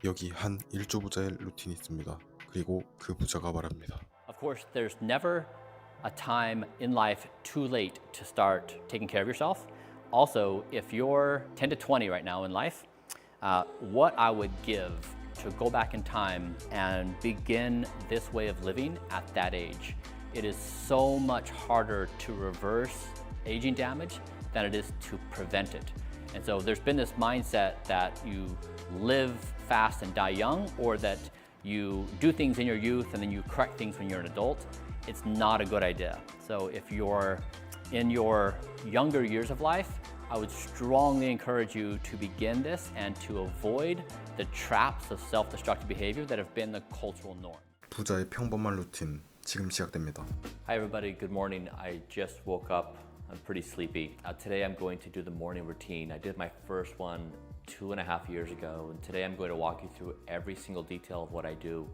여기 한 일조 부자의 루틴이 있습니다. 그리고 그 부자가 말합니다. Of course, there's never a time in life too late to start taking care of yourself. Also, if you're 10 to 20 right now in life, what I would give to go back in time and begin this way of living at that age. It is so much harder to reverse aging damage than it is to prevent it. And so there's been this mindset that you live fast and die young, or that you do things in your youth and then you correct things when you're an adult. It's not a good idea. So if you're in your younger years of life, I would strongly encourage you to begin this and to avoid the traps of self-destructive behavior that have been the cultural norm. 부자의 평범한 루틴 지금 시작됩니다. Hi everybody, good morning. I just woke up. I'm pretty sleepy. Today I'm going to do the morning routine. I did my first one 2.5 years ago, and today I'm going to walk you through every single detail of what I do.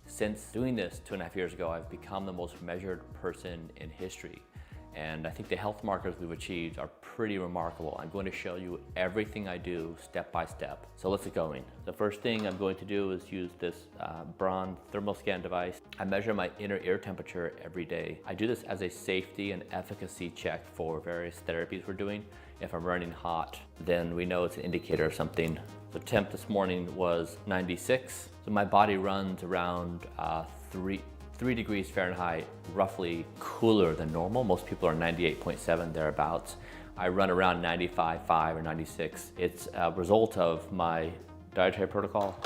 Since doing this 2.5 years ago, I've become the most measured person in history. And I think the health markers we've achieved are pretty remarkable. I'm going to show you everything I do step by step. So let's get going. The first thing I'm going to do is use this Braun thermal scan device. I measure my inner ear temperature every day. I do this as a safety and efficacy check for various therapies we're doing. If I'm running hot, then we know it's an indicator of something. The temp this morning was 96. So my body runs around 3 degrees Fahrenheit, roughly cooler than normal. Most people are 98.7 thereabouts. I run around 95.5 or 96. It's a result of my dietary protocol.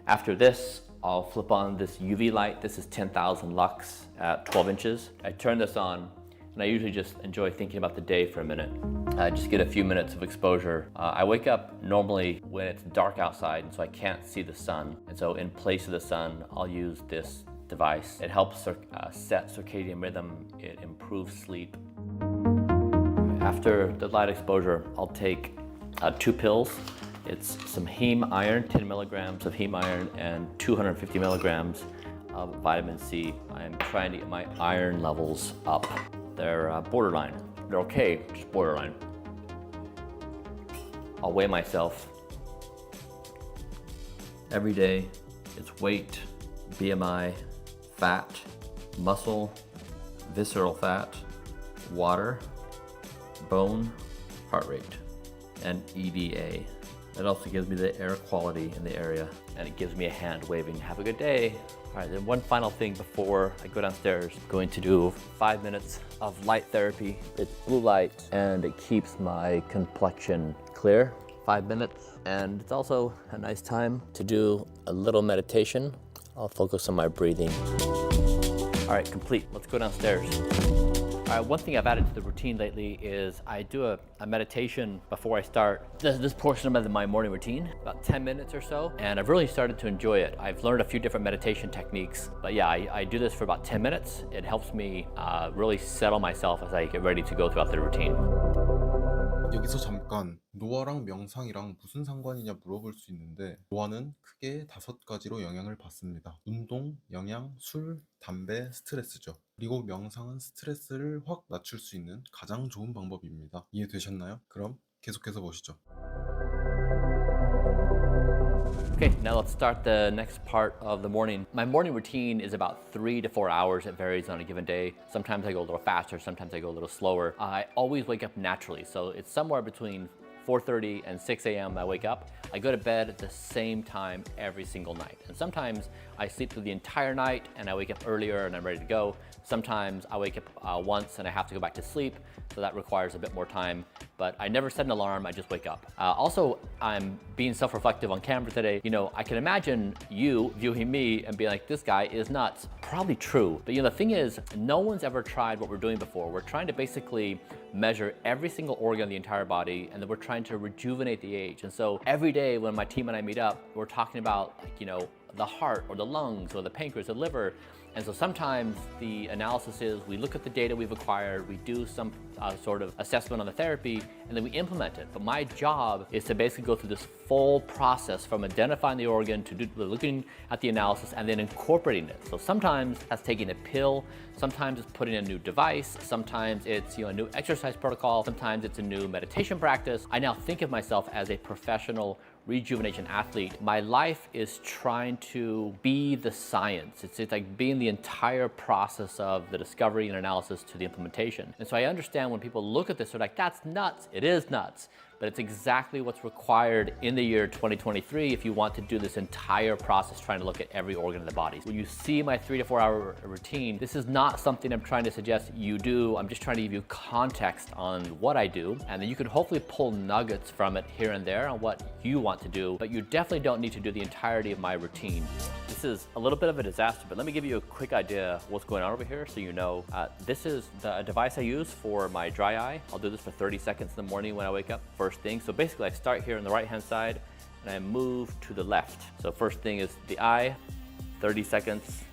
After this, I'll flip on this UV light. This is 10,000 lux at 12 inches. I turn this on, and I usually just enjoy thinking about the day for a minute. I just get a few minutes of exposure. I wake up normally when it's dark outside, and so I can't see the sun. And so in place of the sun, I'll use this device. It helps set circadian rhythm. It improves sleep. After the light exposure, I'll take 2 pills. It's some heme iron, 10 milligrams of heme iron, and 250 milligrams of vitamin C. I'm trying to get my iron levels up. They're borderline. They're okay, just borderline. I'll weigh myself every day. It's weight, BMI, fat, muscle, visceral fat, water, bone, heart rate, and EDA. It also gives me the air quality in the area, and it gives me a hand waving, have a good day. All right, then one final thing before I go downstairs. I'm going to do 5 minutes of light therapy. It's blue light, and it keeps my complexion clear. 5 minutes, and it's also a nice time to do a little meditation. I'll focus on my breathing. All right, complete. Let's go downstairs. All right, one thing I've added to the routine lately is I do a meditation before I start this portion of my morning routine, about 10 minutes or so, and I've really started to enjoy it. I've learned a few different meditation techniques, but yeah, I do this for about 10 minutes. It helps me really settle myself as I get ready to go throughout the routine. 여기서 잠깐 노화랑 명상이랑 무슨 상관이냐 물어볼 수 있는데, 노화는 크게 5가지로 영향을 받습니다. 운동, 영양, 술, 담배, 스트레스죠. 그리고 명상은 스트레스를 확 낮출 수 있는 가장 좋은 방법입니다. 이해되셨나요? 그럼 계속해서 보시죠. Okay, now let's start the next part of the morning. My morning routine is about 3 to 4 hours. It varies on a given day. Sometimes I go a little faster, sometimes I go a little slower. I always wake up naturally, so it's somewhere between 4:30 and 6 a.m. I wake up. I go to bed at the same time every single night. And sometimes I sleep through the entire night and I wake up earlier and I'm ready to go. Sometimes I wake up once and I have to go back to sleep, so that requires a bit more time. But I never set an alarm, I just wake up. Also, I'm being self-reflective on camera today. You know, I can imagine you viewing me and being like, this guy is nuts. Probably true. But you know, the thing is, no one's ever tried what we're doing before. We're trying to basically measure every single organ of the entire body, and then we're trying to rejuvenate the age. And so every day when my team and I meet up, we're talking about, like, you know, the heart or the lungs or the pancreas, the liver. And so sometimes the analysis is we look at the data we've acquired, we do some sort of assessment on the therapy, and then we implement it. But my job is to basically go through this full process from identifying the organ to looking at the analysis and then incorporating it. So sometimes that's taking a pill, sometimes it's putting a new device, sometimes it's, you know, a new exercise protocol, sometimes it's a new meditation practice. I now think of myself as a professional rejuvenation athlete, my life is trying to be the science. It's like being the entire process of the discovery and analysis to the implementation. And so I understand when people look at this, they're like, that's nuts. It is nuts. But it's exactly what's required in the year 2023 if you want to do this entire process trying to look at every organ in the body. When you see my 3 to 4 hour routine, this is not something I'm trying to suggest you do. I'm just trying to give you context on what I do, and then you can hopefully pull nuggets from it here and there on what you want to do, but you definitely don't need to do the entirety of my routine. This is a little bit of a disaster, but let me give you a quick idea of what's going on over here so you know. This is the device I use for my dry eye. I'll do this for 30 seconds in the morning when I wake up. First thing. So basically I start here on the right hand side and I move to the left. So first thing is the eye, 30 seconds.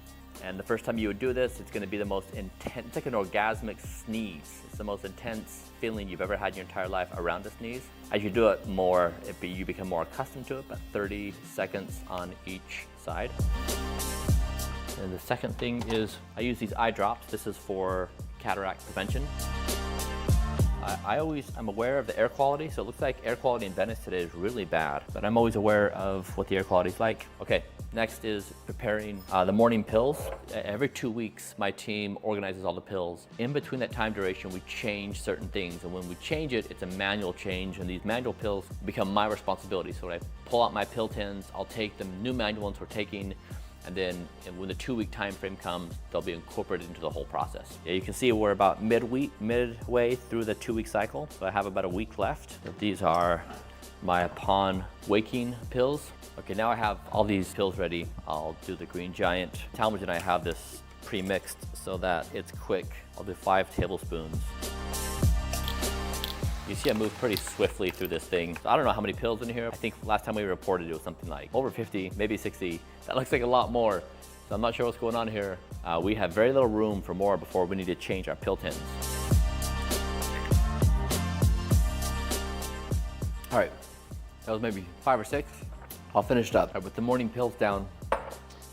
And the first time you would do this, it's gonna be the most intense, it's like an orgasmic sneeze. It's the most intense feeling you've ever had in your entire life around a sneeze. As you do it more, you become more accustomed to it, but 30 seconds on each side. And the second thing is I use these eye drops. This is for cataract prevention. I'm aware of the air quality, so it looks like air quality in Venice today is really bad, but I'm always aware of what the air quality is like. Okay, next is preparing the morning pills. Every 2 weeks, my team organizes all the pills. In between that time duration, we change certain things, and when we change it, it's a manual change, and these manual pills become my responsibility. So when I pull out my pill tins, I'll take the new manual ones we're taking, and then when the 2 week time frame comes, they'll be incorporated into the whole process. Yeah, you can see we're about midway through the 2 week cycle, so I have about a week left. These are my upon waking pills. Okay, now I have all these pills ready. I'll do the Green Giant. Talmadge and I have this pre-mixed so that it's quick. I'll do 5 tablespoons. You see I move pretty swiftly through this thing. So I don't know how many pills in here. I think last time we reported it was something like over 50, maybe 60. That looks like a lot more. So I'm not sure what's going on here. We have very little room for more before we need to change our pill tins. All right, that was maybe 5 or 6. I'll finish it up. All right, with the morning pills down,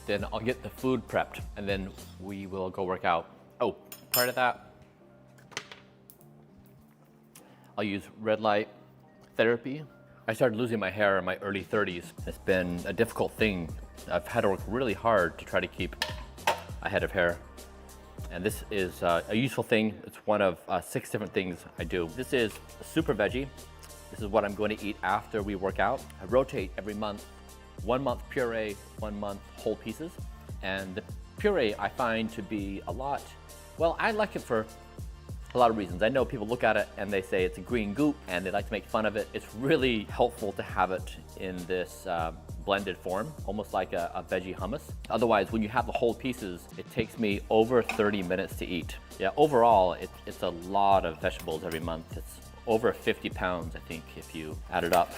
then I'll get the food prepped and then we will go work out. Oh, prior to that, I'll use red light therapy. I started losing my hair in my early 30s. It's been a difficult thing. I've had to work really hard to try to keep a head of hair. And this is a useful thing. It's one of 6 different things I do. This is super veggie. This is what I'm going to eat after we work out. I rotate every month. 1 month puree, 1 month whole pieces. And the puree I find to be a lot, well, I like it for a lot of reasons. I know people look at it and they say it's a green goop and they like to make fun of it. It's really helpful to have it in this blended form, almost like a veggie hummus. Otherwise, when you have the whole pieces, it takes me over 30 minutes to eat. Yeah, overall, it's a lot of vegetables every month. It's over 50 pounds, I think, if you add it up.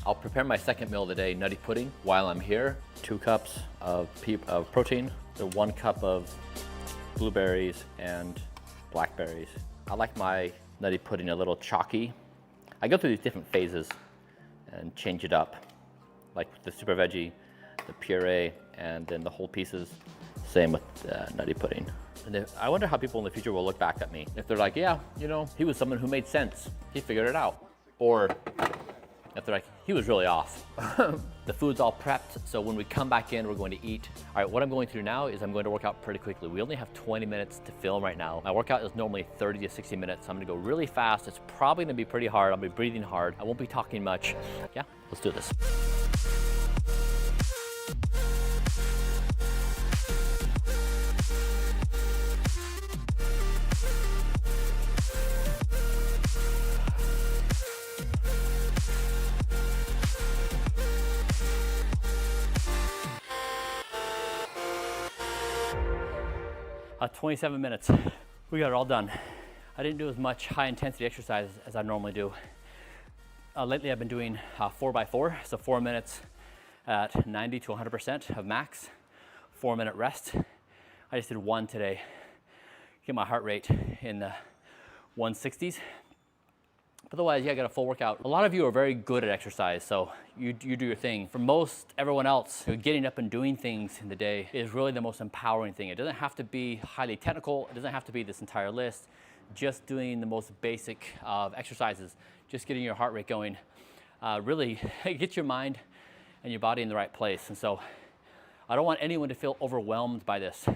I'll prepare my second meal of the day, nutty pudding, while I'm here. 2 cups of protein, 1 cup of blueberries and blackberries. I like my nutty pudding a little chalky. I go through these different phases and change it up, like the super veggie, the puree, and then the whole pieces. Same with nutty pudding. And I wonder how people in the future will look back at me. If they're like, yeah, you know, he was someone who made sense. He figured it out. Or if they're like, he was really off. The food's all prepped, so when we come back in, we're going to eat. All right, what I'm going to do now is I'm going to work out pretty quickly. We only have 20 minutes to film right now. My workout is normally 30 to 60 minutes. I'm gonna go really fast. It's probably gonna be pretty hard. I'll be breathing hard. I won't be talking much. Yeah, let's do this. 27 minutes. We got it all done. I didn't do as much high intensity exercise as I normally do. Lately I've been doing 4x4, so 4 minutes at 90 to 100% of max, 4 minute rest. I just did 1 today. Get my heart rate in the 160s. Otherwise, yeah, I got a full workout. A lot of you are very good at exercise, so you do your thing. For most everyone else, getting up and doing things in the day is really the most empowering thing. It doesn't have to be highly technical. It doesn't have to be this entire list. Just doing the most basic of exercises, just getting your heart rate going. really get your mind and your body in the right place. And so I don't want anyone to feel overwhelmed by this.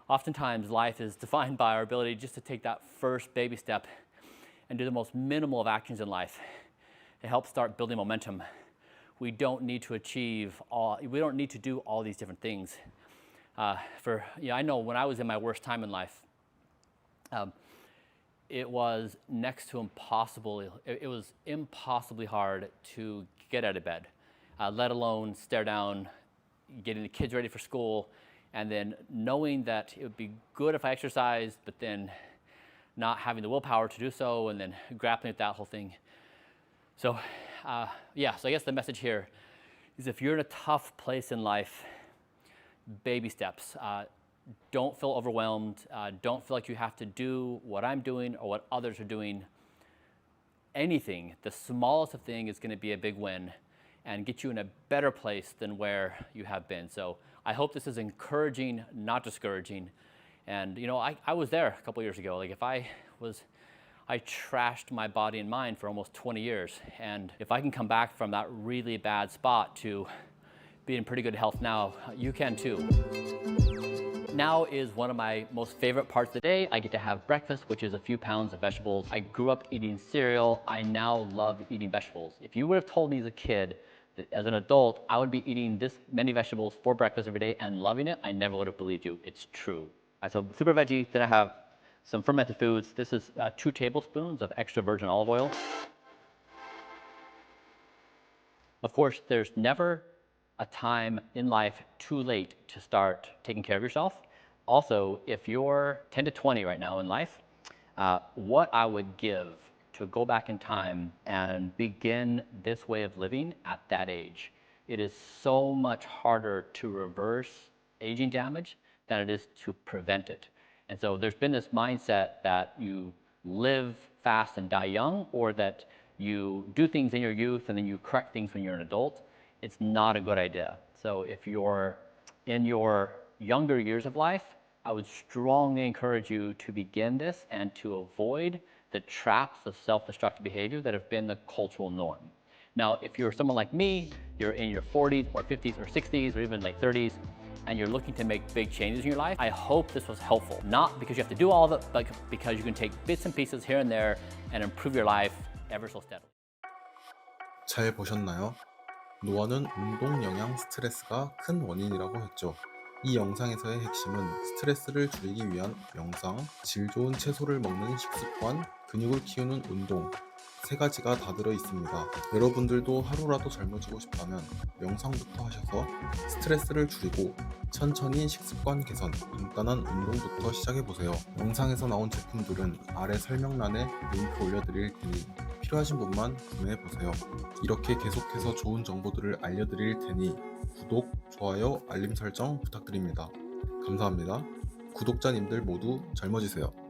Oftentimes life is defined by our ability just to take that first baby step and do the most minimal of actions in life. It helps start building momentum. We don't need to do all these different things. I know when I was in my worst time in life, it was next to impossible. It was impossibly hard to get out of bed, let alone stare down, getting the kids ready for school, and then knowing that it would be good if I exercised, but then not having the willpower to do so, and then grappling with that whole thing. So I guess the message here is if you're in a tough place in life, baby steps. Don't feel overwhelmed. Don't feel like you have to do what I'm doing or what others are doing. Anything, the smallest of thing is going to be a big win and get you in a better place than where you have been. So I hope this is encouraging, not discouraging. And I was there a couple years ago. Like I trashed my body and mind for almost 20 years. And if I can come back from that really bad spot to be in pretty good health now, you can too. Now is one of my most favorite parts of the day. I get to have breakfast, which is a few pounds of vegetables. I grew up eating cereal. I now love eating vegetables. If you would have told me as a kid that as an adult, I would be eating this many vegetables for breakfast every day and loving it, I never would have believed you. It's true. So super veggie, then I have some fermented foods. This is 2 tablespoons of extra virgin olive oil. Of course, there's never a time in life too late to start taking care of yourself. Also, if you're 10 to 20 right now in life, what I would give to go back in time and begin this way of living at that age. It is so much harder to reverse aging damage than it is to prevent it. And so there's been this mindset that you live fast and die young, or that you do things in your youth and then you correct things when you're an adult. It's not a good idea. So if you're in your younger years of life, I would strongly encourage you to begin this and to avoid the traps of self-destructive behavior that have been the cultural norm. Now, if you're someone like me, you're in your 40s or 50s or 60s or even late 30s, and you're looking to make big changes in your life, I hope this was helpful. Not because you have to do all of it, but because you can take bits and pieces here and there and improve your life ever so steadily. 잘 보셨나요? 노화는 운동, 영양, 스트레스가 큰 원인이라고 했죠. 이 영상에서의 핵심은 스트레스를 줄이기 위한 명상, 질 좋은 채소를 먹는 식습관, 근육을 키우는 운동, 3가지가 다 들어 있습니다. 여러분들도 하루라도 젊어지고 싶다면 명상부터 하셔서 스트레스를 줄이고 천천히 식습관 개선, 간단한 운동부터 시작해보세요. 영상에서 나온 제품들은 아래 설명란에 링크 올려드릴 테니 필요하신 분만 구매해보세요. 이렇게 계속해서 좋은 정보들을 알려드릴 테니 구독, 좋아요, 알림 설정 부탁드립니다. 감사합니다. 구독자님들 모두 젊어지세요.